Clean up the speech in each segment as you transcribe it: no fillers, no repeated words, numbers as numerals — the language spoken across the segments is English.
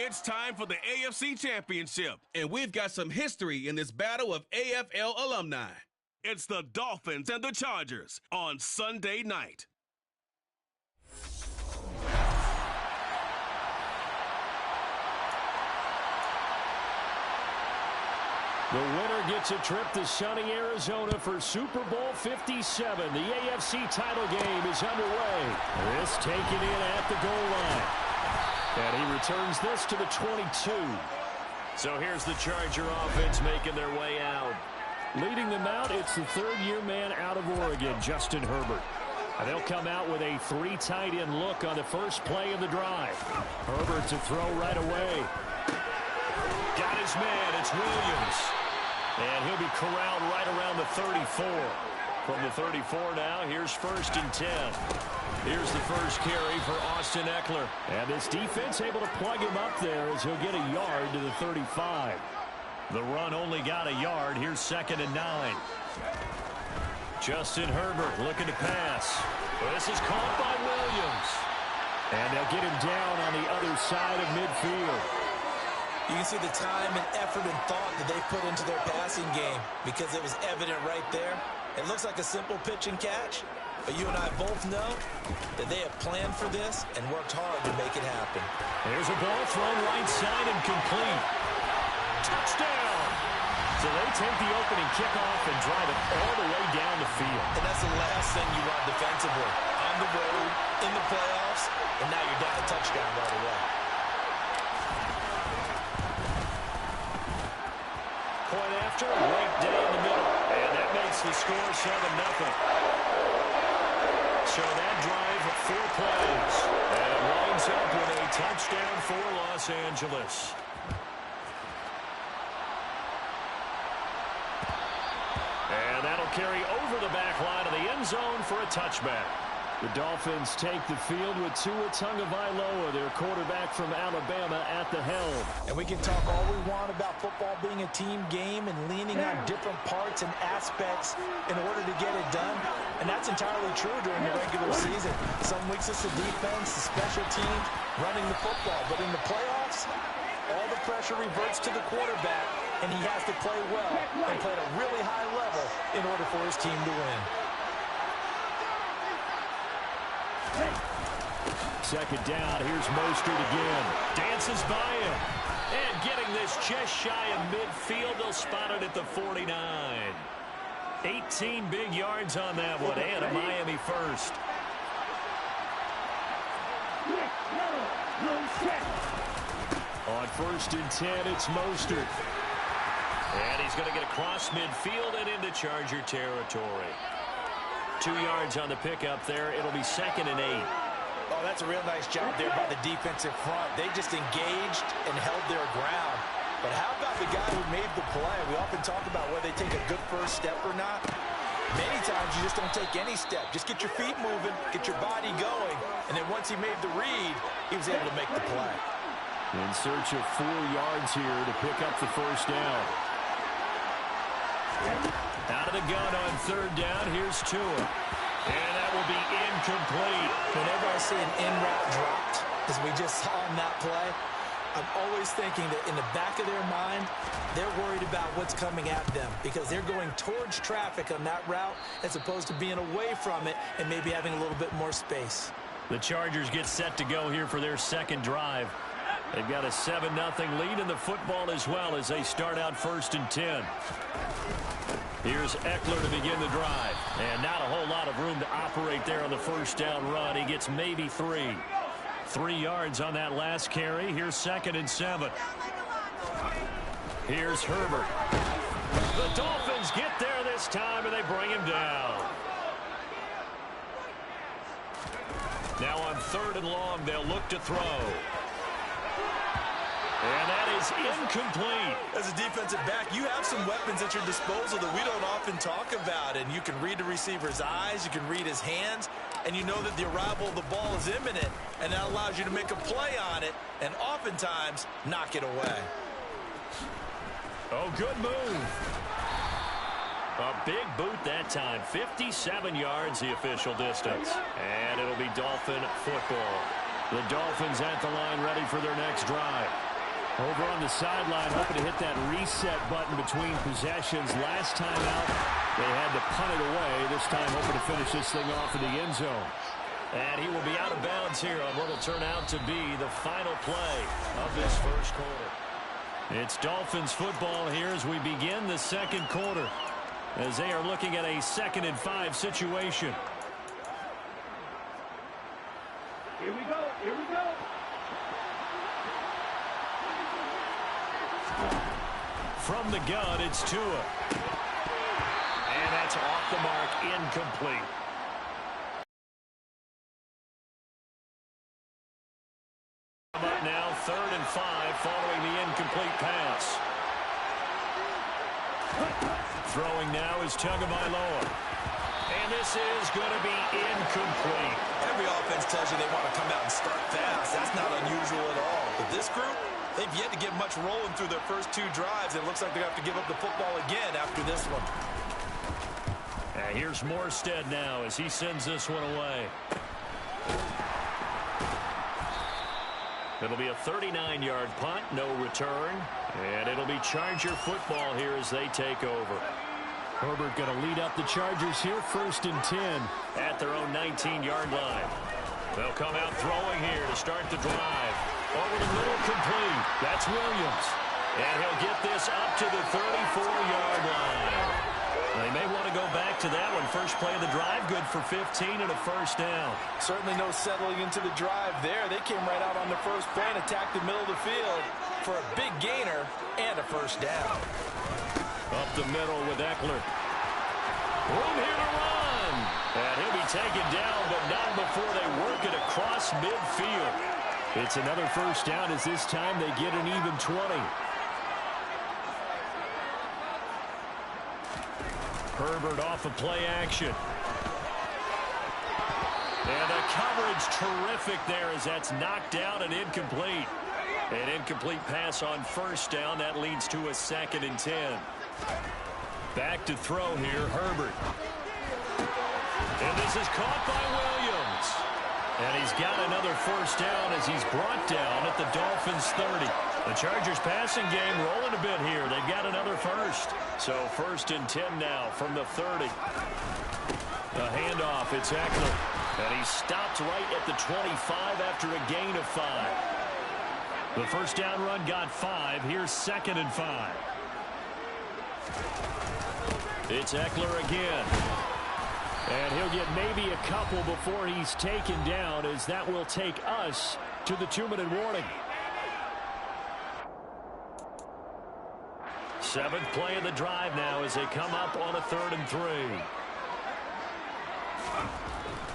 It's time for the AFC Championship, and we've got some history in this battle of AFL alumni. It's the Dolphins and the Chargers on Sunday night. The winner gets a trip to sunny Arizona for Super Bowl 57. The AFC title game is underway. This taken in at the goal line. And he returns this to the 22. So here's the Charger offense making their way out. Leading them out, it's the third-year man out of Oregon, Justin Herbert. And they'll come out with a three tight end look on the first play of the drive. Herbert to throw right away. Got his man, it's Williams. And he'll be corralled right around the 34. From the 34 now, here's 1st and 10. Here's the first carry for Austin Eckler. And this defense able to plug him up there as he'll get a yard to the 35. The run only got a yard. Here's 2nd and 9. Justin Herbert looking to pass. This is caught by Williams. And they'll get him down on the other side of midfield. You can see the time and effort and thought that they put into their passing game because it was evident right there. It looks like a simple pitch and catch, but you and I both know that they have planned for this and worked hard to make it happen. There's a ball thrown right side and complete. Touchdown! So they take the opening kickoff and drive it all the way down the field. And that's the last thing you want defensively. On the road, in the playoffs, and now you're down a touchdown right away. Point after, right down the middle. And that makes the score 7-0. So that drive, 4 plays. And it winds up with a touchdown for Los Angeles. And that'll carry over the back line of the end zone for a touchback. The Dolphins take the field with Tua Tagovailoa, their quarterback from Alabama, at the helm. And we can talk all we want about football being a team game and leaning on different parts and aspects in order to get it done. And that's entirely true during the regular season. Some weeks it's the defense, the special teams, running the football. But in the playoffs, all the pressure reverts to the quarterback, and he has to play well and play at a really high level in order for his team to win. 2nd down, here's Mostert again. Dances by him. And getting this just shy of midfield, they'll spot it at the 49. 18 big yards on that one, and a Miami first. On 1st and 10, it's Mostert. And he's going to get across midfield and into Charger territory. 2 yards on the pickup there. It'll be 2nd and 8. Oh, that's a real nice job there by the defensive front. They just engaged and held their ground. But how about the guy who made the play? We often talk about whether they take a good first step or not. Many times you just don't take any step. Just get your feet moving, get your body going. And then once he made the read, he was able to make the play. In search of 4 yards here to pick up the first down. Out of the gun on 3rd down, here's Tua. And that will be incomplete. Whenever I see an in-route dropped, as we just saw on that play, I'm always thinking that in the back of their mind, they're worried about what's coming at them because they're going towards traffic on that route as opposed to being away from it and maybe having a little bit more space. The Chargers get set to go here for their 2nd drive. They've got a 7-0 lead in the football as well as they start out 1st and 10. Here's Eckler to begin the drive. And not a whole lot of room to operate there on the first down run. He gets maybe 3. 3 yards on that last carry. Here's 2nd and 7. Here's Herbert. The Dolphins get there this time, and they bring him down. Now on 3rd and long, they'll look to throw. And that is incomplete. As a defensive back, you have some weapons at your disposal that we don't often talk about. And you can read the receiver's eyes, you can read his hands, and you know that the arrival of the ball is imminent. And that allows you to make a play on it and oftentimes knock it away. Oh, good move. A big boot that time. 57 yards the official distance. And it'll be Dolphin football. The Dolphins at the line ready for their next drive. Over on the sideline, hoping to hit that reset button between possessions. Last time out, they had to punt it away. This time, hoping to finish this thing off in the end zone. And he will be out of bounds here on what will turn out to be the final play of this first quarter. It's Dolphins football here as we begin the second quarter, as they are looking at a 2nd and 5 situation. Here we go. Here we go. From the gun, it's Tua. And that's off the mark, incomplete. Up now, 3rd and 5 following the incomplete pass. Throwing now is Tagovailoa. And this is going to be incomplete. Every offense tells you they want to come out and start fast. That's not unusual at all. But this group, they've yet to get much rolling through their first 2 drives. It looks like they're going to have to give up the football again after this one. And here's Morstead now as he sends this one away. It'll be a 39-yard punt, no return. And it'll be Charger football here as they take over. Herbert going to lead up the Chargers here, 1st and 10. At their own 19-yard line. They'll come out throwing here to start the drive. Over the middle, complete. That's Williams. And he'll get this up to the 34-yard line. They may want to go back to that one. First play of the drive, good for 15 and a first down. Certainly no settling into the drive there. They came right out on the first play and attacked the middle of the field for a big gainer and a first down. Up the middle with Eckler. Room here to run. And he'll be taken down, but not before they work it across midfield. It's another first down as this time they get an even 20. Herbert off of play action. And the coverage terrific there as that's knocked down and incomplete. An incomplete pass on first down. That leads to a 2nd and 10. Back to throw here, Herbert. And this is caught by Williams. And he's got another first down as he's brought down at the Dolphins 30. The Chargers passing game rolling a bit here. They've got another first. So 1st and 10 now from the 30. The handoff, it's Eckler. And he stopped right at the 25 after a gain of 5. The first down run got 5. Here's 2nd and 5. It's Eckler again. And he'll get maybe a couple before he's taken down, as that will take us to the 2-minute warning. 7th play of the drive now as they come up on a 3rd and 3.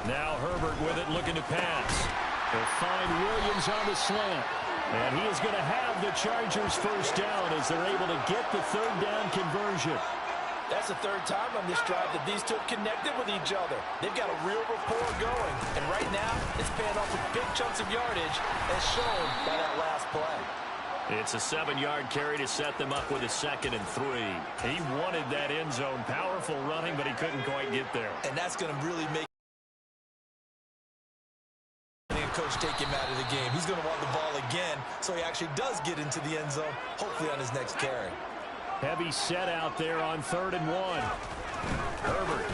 Now Herbert with it, looking to pass. They'll find Williams on the slant. And he is going to have the Chargers first down as they're able to get the 3rd down conversion. That's the 3rd time on this drive that these two have connected with each other. They've got a real rapport going. And right now, it's paying off with big chunks of yardage, as shown by that last play. It's a 7-yard carry to set them up with a 2nd and 3. He wanted that end zone. Powerful running, but he couldn't quite get there. And that's going to really make coach take him out of the game. He's going to want the ball again, so he actually does get into the end zone, hopefully on his next carry. Heavy set out there on 3rd and 1. Herbert.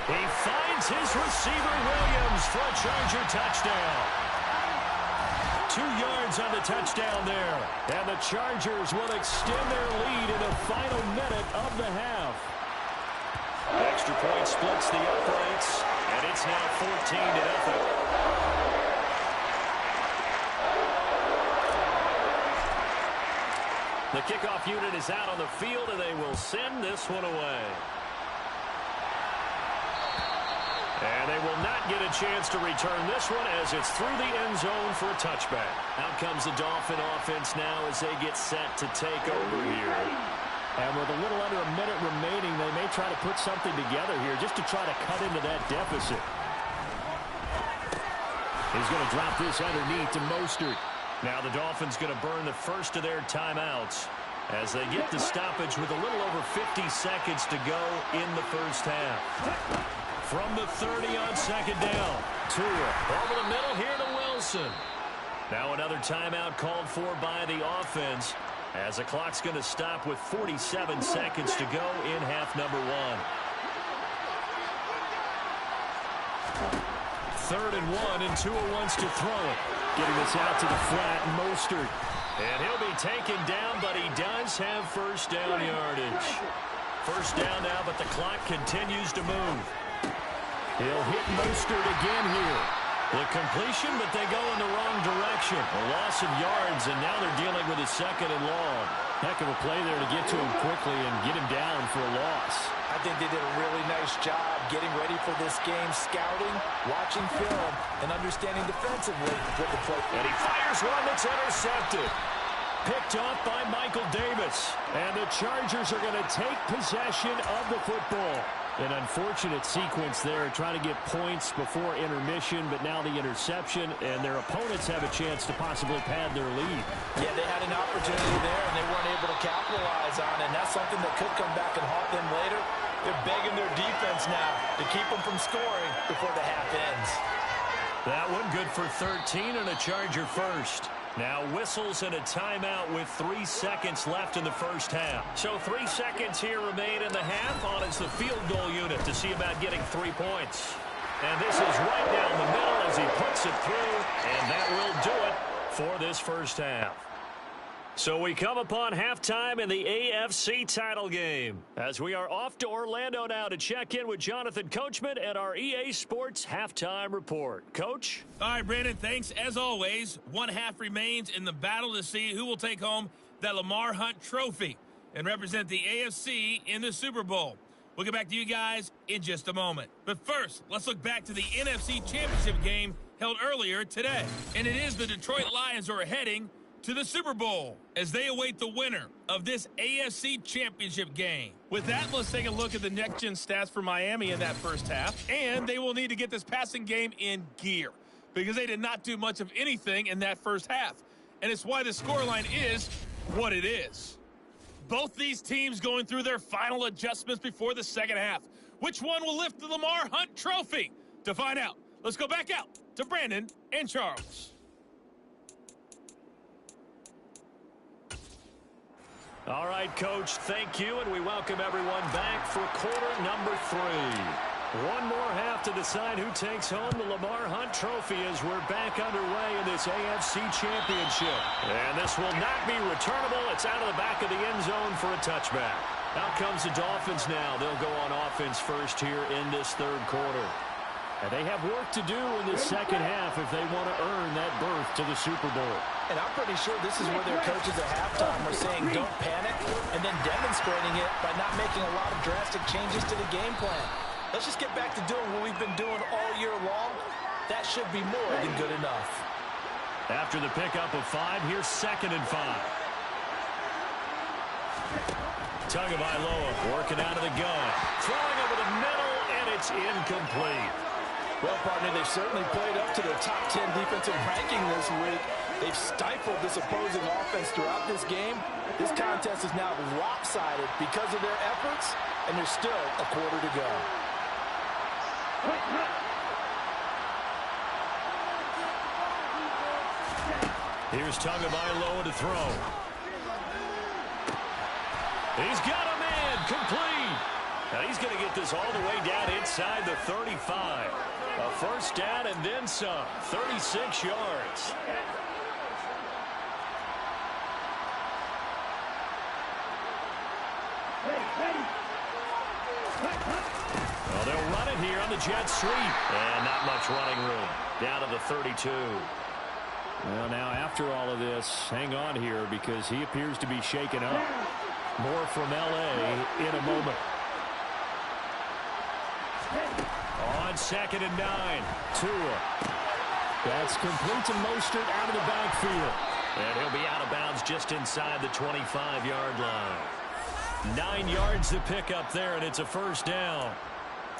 He finds his receiver, Williams, for a Charger touchdown. 2 yards on the touchdown there. And the Chargers will extend their lead in the final minute of the half. Extra point splits the uprights, and it's now 14-0. The kickoff unit is out on the field, and they will send this one away. And they will not get a chance to return this one as it's through the end zone for a touchback. Out comes the Dolphin offense now as they get set to take over here. And with a little under a minute remaining, they may try to put something together here just to try to cut into that deficit. He's going to drop this underneath to Mostert. Now the Dolphins going to burn the first of their timeouts as they get the stoppage with a little over 50 seconds to go in the first half. From the 30 on 2nd down. Tua over the middle here to Wilson. Now another timeout called for by the offense, as the clock's going to stop with 47 seconds to go in half number one. 3rd and 1, and Tua wants to throw it. Getting this out to the flat, Mostert. And he'll be taken down, but he does have first down yardage. First down now, but the clock continues to move. He'll hit Mostert again here. The completion, but they go in the wrong direction. A loss of yards, and now they're dealing with a 2nd and long. Heck of a play there to get to him quickly and get him down for a loss. I think they did a really nice job getting ready for this game, scouting, watching film, and understanding defensively what the play. And he fires one that's intercepted. Picked off by Michael Davis. And the Chargers are going to take possession of the football. An unfortunate sequence there, trying to get points before intermission, but now the interception, and their opponents have a chance to possibly pad their lead. Yeah, they had an opportunity there, and they weren't able to capitalize on it, and that's something that could come back and haunt them later. They're begging their defense now to keep them from scoring before the half ends. That one good for 13 and a Charger first. Now whistles and a timeout with 3 seconds left in the first half. So 3 seconds here remain in the half. On is the field goal unit to see about getting 3 points. And this is right down the middle as he puts it through. And that will do it for this first half. So we come upon halftime in the AFC title game, as we are off to Orlando now to check in with Jonathan Coachman and our EA Sports halftime report. Coach? All right, Brandon, thanks. As always, one half remains in the battle to see who will take home that Lamar Hunt trophy and represent the AFC in the Super Bowl. We'll get back to you guys in just a moment. But first, let's look back to the NFC Championship game held earlier today. And it is the Detroit Lions who are heading to the Super Bowl as they await the winner of this AFC Championship game. With that, let's take a look at the next-gen stats for Miami in that first half. And they will need to get this passing game in gear because they did not do much of anything in that first half. And it's why the scoreline is what it is. Both these teams going through their final adjustments before the second half. Which one will lift the Lamar Hunt trophy? To find out, let's go back out to Brandon and Charles. All right, Coach, thank you, and we welcome everyone back for quarter number 3. One more half to decide who takes home the Lamar Hunt trophy as we're back underway in this AFC Championship. And this will not be returnable. It's out of the back of the end zone for a touchback. Out comes the Dolphins now. They'll go on offense first here in this third quarter. And they have work to do in the second half if they want to earn that berth to the Super Bowl. And I'm pretty sure this is where their coaches at halftime are saying don't panic and then demonstrating it by not making a lot of drastic changes to the game plan. Let's just get back to doing what we've been doing all year long. That should be more than good enough. After the pickup of 5, here's 2nd and 5. Tagovailoa working out of the gun. Throwing over the middle, and it's incomplete. Well, partner, they've certainly played up to their top 10 defensive ranking this week. They've stifled this opposing offense throughout this game. This contest is now lopsided because of their efforts, and there's still a quarter to go. Here's Tagovailoa to throw. He's got a man complete. Now he's going to get this all the way down inside the 35. A first down and then some. 36 yards. Well, they'll run it here on the jet sweep. And not much running room. Down to the 32. Well, now after all of this, hang on here because he appears to be shaken up. More from L.A. in a moment. On 2nd and 9. Tua. That's complete to Mostert out of the backfield. And he'll be out of bounds just inside the 25-yard line. 9 yards to pick up there, and it's a first down.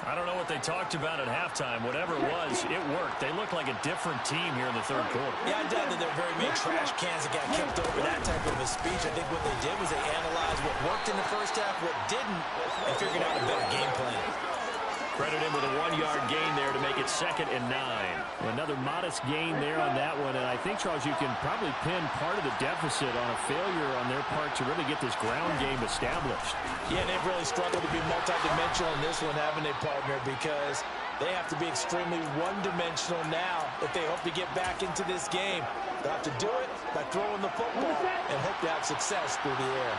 I don't know what they talked about at halftime. Whatever it was, it worked. They look like a different team here in the third quarter. Yeah, I doubt that there are very many trash cans that got kicked over that type of a speech. I think what they did was they analyzed what worked in the first half, what didn't, and figured out a better game plan. Credit him with a 1-yard gain there to make it 2nd and 9. Another modest gain there on that one, and I think, Charles, you can probably pin part of the deficit on a failure on their part to really get this ground game established. Yeah, they've really struggled to be multidimensional in this one, haven't they, partner? Because they have to be extremely one-dimensional now if they hope to get back into this game. They'll have to do it by throwing the football and hope to have success through the air.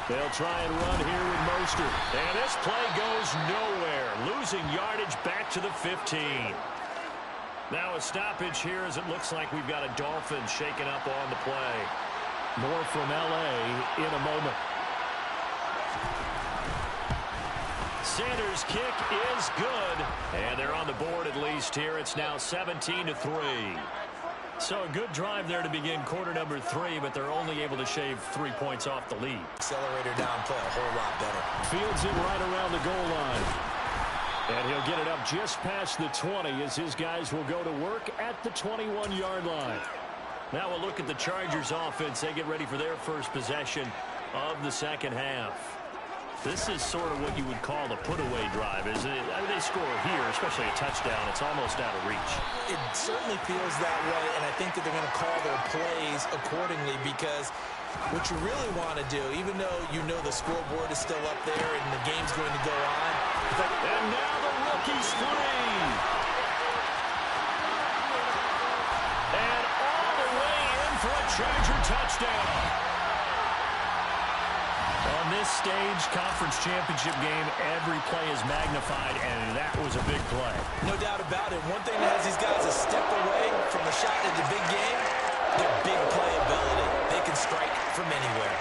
They'll try and run here with Mostert. And this play goes nowhere, losing yardage back to the 15. Now a stoppage here as it looks like we've got a Dolphins shaken up on the play. More from L.A. in a moment. Sanders' kick is good. And they're on the board at least here. It's now 17-3. So a good drive there to begin quarter number 3, but they're only able to shave 3 points off the lead. Accelerator down, play a whole lot better. Fields it right around the goal line. And he'll get it up just past the 20 as his guys will go to work at the 21-yard line. Now we'll look at the Chargers offense. They get ready for their first possession of the second half. This is sort of what you would call a put-away drive, isn't it? I mean, they score here, especially a touchdown. It's almost out of reach. It certainly feels that way, and I think that they're going to call their plays accordingly because what you really want to do, even though you know the scoreboard is still up there and the game's going to go on. And now the rookie's free. And all the way in for a Charger touchdown. On this stage, conference championship game, every play is magnified, and that was a big play. No doubt about it. One thing that has these guys a step away from the shot in the big game, their big playability. They can strike from anywhere.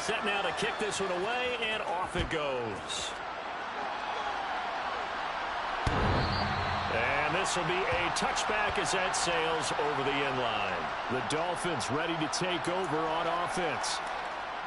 Set now to kick this one away, and off it goes. And this will be a touchback as that sails over the end line. The Dolphins ready to take over on offense.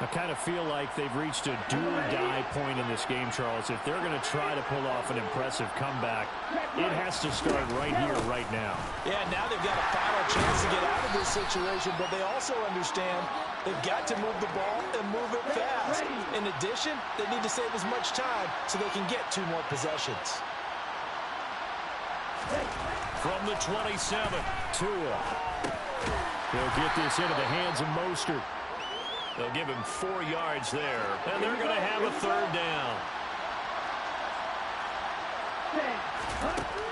I kind of feel like they've reached a do-or-die point in this game, Charles. If they're going to try to pull off an impressive comeback, it has to start right here, right now. Yeah, now they've got a final chance to get out of this situation, but they also understand they've got to move the ball and move it fast. In addition, they need to save as much time so they can get 2 more possessions. From the 27, Tua. They'll get this into the hands of Mostert. They'll give him 4 yards there, and they're going to have a 3rd down.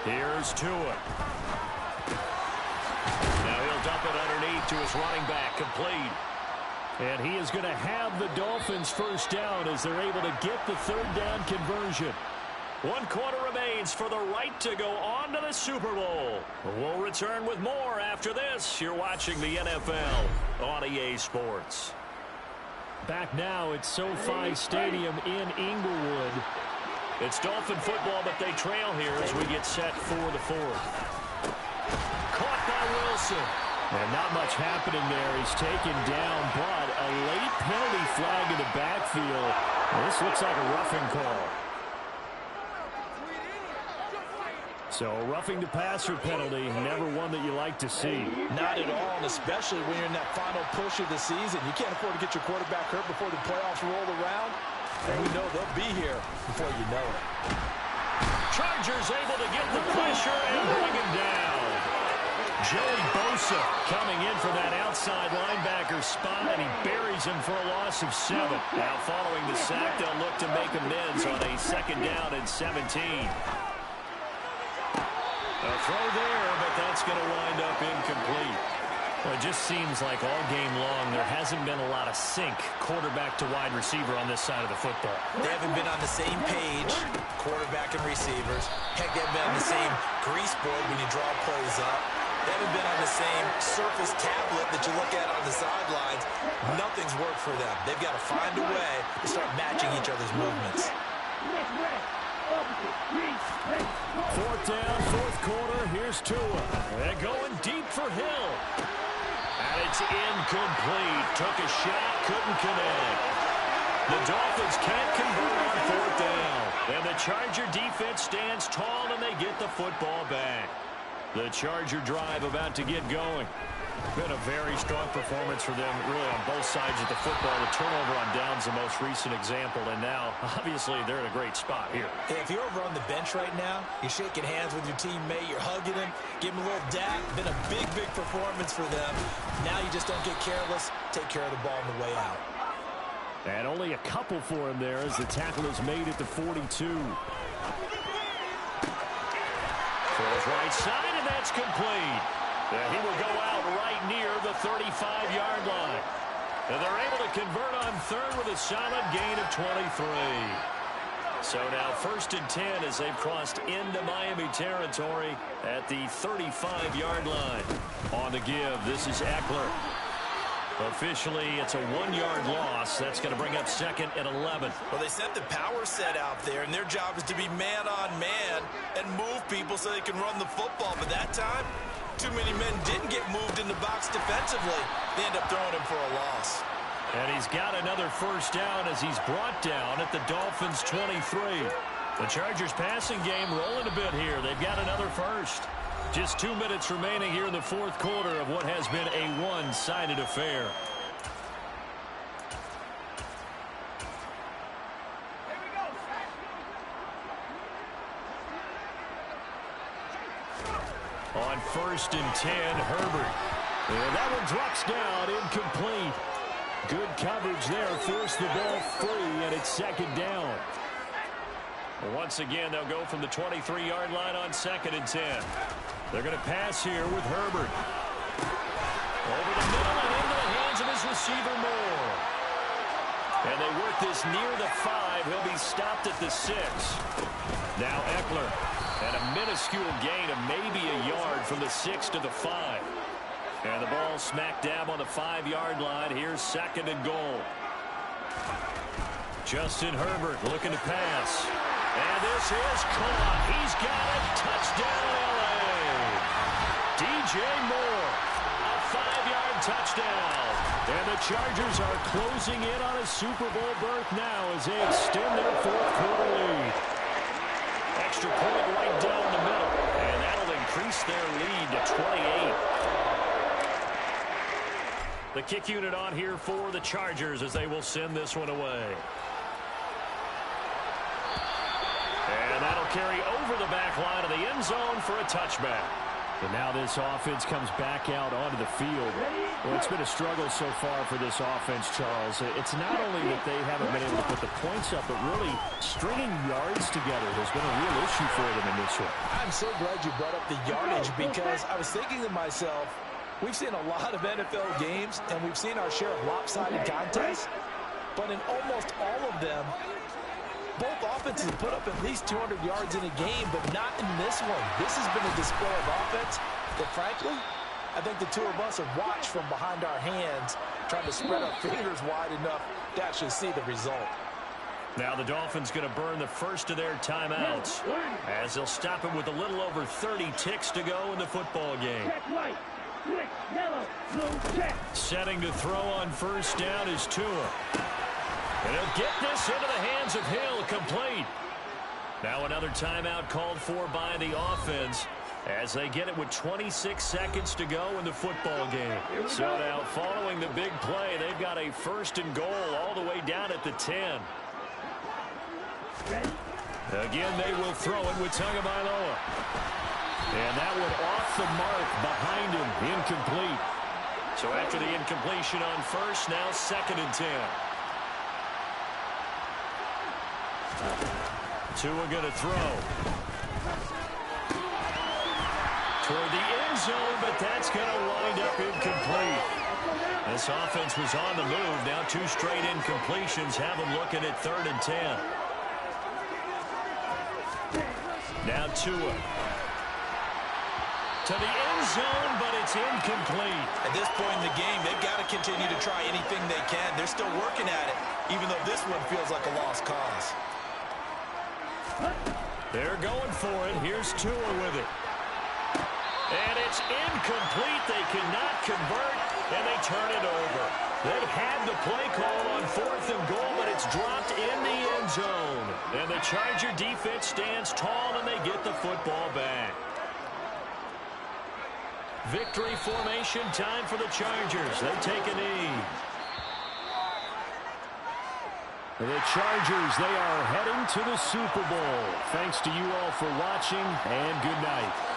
Here's Tua. Now he'll dump it underneath to his running back, complete. And he is going to have the Dolphins first down as they're able to get the 3rd down conversion. 1 quarter remains for the right to go on to the Super Bowl. We'll return with more after this. You're watching the NFL on EA Sports. Back now at SoFi Stadium in Inglewood. It's Dolphin football, but they trail here as we get set for the 4th. Caught by Wilson. And not much happening there. He's taken down, but a late penalty flag in the backfield. This looks like a roughing call. So roughing the passer penalty, never one that you like to see. Not at all, and especially when you're in that final push of the season. You can't afford to get your quarterback hurt before the playoffs roll around. And we know they'll be here before you know it. Chargers able to get the pressure and bring him down. Joey Bosa coming in for that outside linebacker spot, and he buries him for a loss of 7. Now following the sack, they'll look to make amends on a 2nd down and 17. A throw there, but that's going to wind up incomplete. Well, it just seems like all game long there hasn't been a lot of sync quarterback to wide receiver on this side of the football. They haven't been on the same page, quarterback and receivers. Heck, they haven't been on the same grease board when you draw plays up. They haven't been on the same surface tablet that you look at on the sidelines. Nothing's worked for them. They've got to find a way to start matching each other's movements. 4th down, 4th quarter. Here's Tua. They're going deep for Hill. And it's incomplete. Took a shot, couldn't connect. The Dolphins can't convert on fourth down. And the Charger defense stands tall, and they get the football back. The Charger drive about to get going. Been a very strong performance for them, really, on both sides of the football. The turnover on downs the most recent example, and now, obviously, they're in a great spot here. If you're over on the bench right now, you're shaking hands with your teammate, you're hugging him, give him a little dap. Been a big, big performance for them. Now you just don't get careless. Take care of the ball on the way out. And only a couple for him there as the tackle is made at the 42. Throws right side, and that's complete. He will go out right near the 35-yard line. And they're able to convert on third with a solid gain of 23. So now 1st and 10 as they've crossed into Miami territory at the 35-yard line. On the give, this is Eckler. Officially, it's a 1-yard loss. That's going to bring up 2nd and 11. Well, they sent the power set out there, and their job is to be man-on-man and move people so they can run the football. But that time, too many men didn't get moved in the box defensively. They end up throwing him for a loss. And he's got another first down as he's brought down at the Dolphins' 23. The Chargers passing game rolling a bit here. They've got another first. Just 2 minutes remaining here in the fourth quarter of what has been a one-sided affair. On 1st and 10, Herbert. And that one drops down, incomplete. Good coverage there, forced the ball free, and it's 2nd down. Once again, they'll go from the 23-yard line on 2nd and 10. They're going to pass here with Herbert. Over the middle and into the hands of his receiver, Moore. And they work this near the 5. He'll be stopped at the 6. Now Eckler. And a minuscule gain of maybe a yard from the 6 to the 5. And the ball smack dab on the 5-yard line. Here's 2nd and goal. Justin Herbert looking to pass. And this is caught. He's got it. Touchdown, L.A. DJ Moore. A 5-yard touchdown. And the Chargers are closing in on a Super Bowl berth now as they extend their fourth quarter lead. Extra point right down the middle. And that'll increase their lead to 28. The kick unit on here for the Chargers as they will send this one away. And that'll carry over the back line of the end zone for a touchback. And now this offense comes back out onto the field. Well, it's been a struggle so far for this offense, Charles. It's not only that they haven't been able to put the points up, but really stringing yards together has been a real issue for them in this one. I'm so glad you brought up the yardage because I was thinking to myself, we've seen a lot of NFL games, and we've seen our share of lopsided contests, but in almost all of them, both offenses put up at least 200 yards in a game, but not in this one. This has been a display of offense that, frankly, I think the two of us have watched from behind our hands, trying to spread our fingers wide enough to actually see the result. Now the Dolphins going to burn the first of their timeouts as they'll stop it with a little over 30 ticks to go in the football game. Setting to throw on first down is Tua. And he'll get this into the hands of Hill, complete. Now another timeout called for by the offense as they get it with 26 seconds to go in the football game. So now following the big play, they've got a 1st and goal all the way down at the 10. Again, they will throw it with Tagovailoa. And that one off the mark behind him, incomplete. So after the incompletion on first, now 2nd and 10. Tua going to throw. Toward the end zone, but that's going to wind up incomplete. This offense was on the move. Now 2 straight incompletions have them looking at 3rd and 10. Now Tua. To the end zone, but it's incomplete. At this point in the game, they've got to continue to try anything they can. They're still working at it, even though this one feels like a lost cause. They're going for it. Here's Tua with it. And it's incomplete. They cannot convert. and they turn it over. They had the play call on 4th and goal, but it's dropped in the end zone. And the Charger defense stands tall, and they get the football back. Victory formation time for the Chargers. They take a knee. The Chargers, they are heading to the Super Bowl. Thanks to you all for watching, and good night.